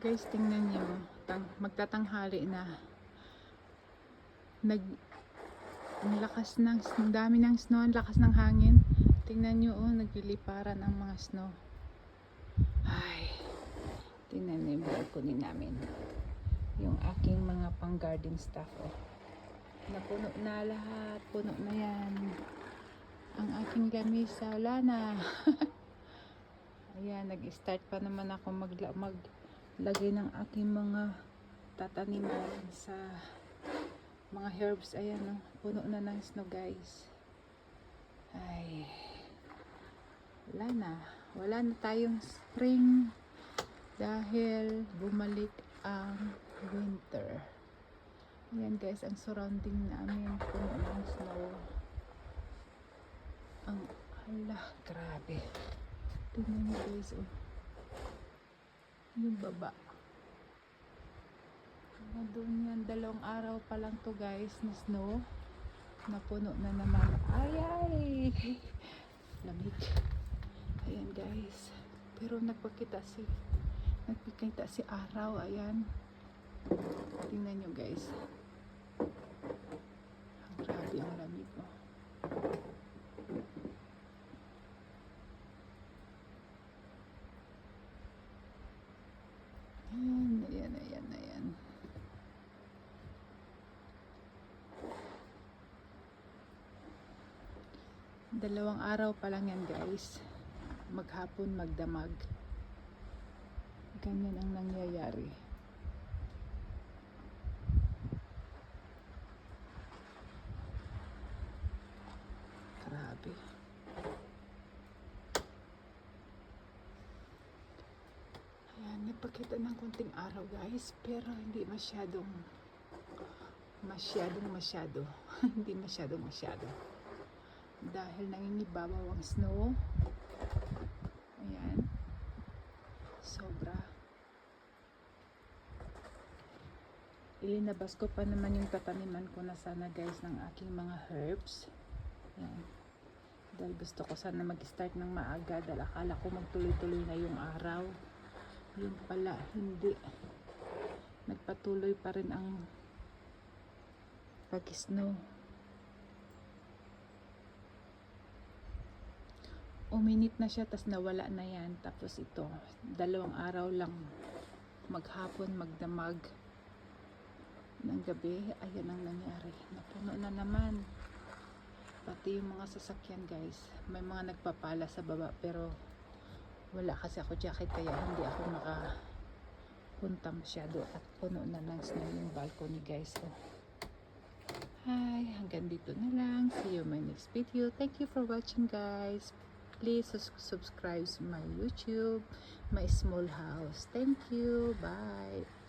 Guys, tingnan nyo. Magtatanghali na. Ang lakas ang dami ng snow, ang lakas ng hangin. Tingnan nyo, oh, nagliliparan ang mga snow. Ay, tingnan nyo yung balcony namin. Yung aking mga pang garden stuff, oh. Napuno na lahat. Puno na yan. Ang aking lamisa, wala na. Ayan, nag-start pa naman ako maglagay ng aking mga tataniman sa mga herbs. Ayan, no? Puno na ng snow, guys. Ay, wala na tayong spring dahil bumalik ang winter. Ayan, guys, ang surrounding namin puno ng snow. Hala, grabe. Tingnan nyo, guys, oh. Yung baba. Doon yan, 2 araw pa lang to, guys, na snow. Napuno na naman. Ay! Lamig. Ayan, guys. Pero nagpakita si araw. Ayan. Tingnan nyo, guys. Grabe ang lamig, oh. Ayan. 2 araw pa lang yan, guys. Maghapon, magdamag. Ganyan ang nangyayari. Grabe. Ayan, nagpakita ng konting araw, guys. Pero hindi masyado. Hindi masyado. Dahil nangingibabaw ang snow. Ayan. Sobra. Ilinabas ko pa naman yung tataniman ko na sana, guys, ng aking mga herbs. Ayan. Dahil gusto ko sana mag-start ng maaga dahil akala ko magtuloy-tuloy na yung araw. Yun pala, hindi. Nagpatuloy pa rin ang pag-snow. Uminit na siya, tas nawala na yan. Tapos ito, 2 araw lang, maghapon, magdamag ng gabi. Ayan ang nangyari. Napuno na naman. Pati yung mga sasakyan, guys. May mga nagpapala sa baba, pero wala kasi ako jacket, kaya hindi ako makapunta masyado. At puno na ng snow yung balcony, guys. So, hi, hanggang dito na lang. See you in my next video. Thank you for watching, guys. Please subscribe to my YouTube, my small house. Thank you. Bye.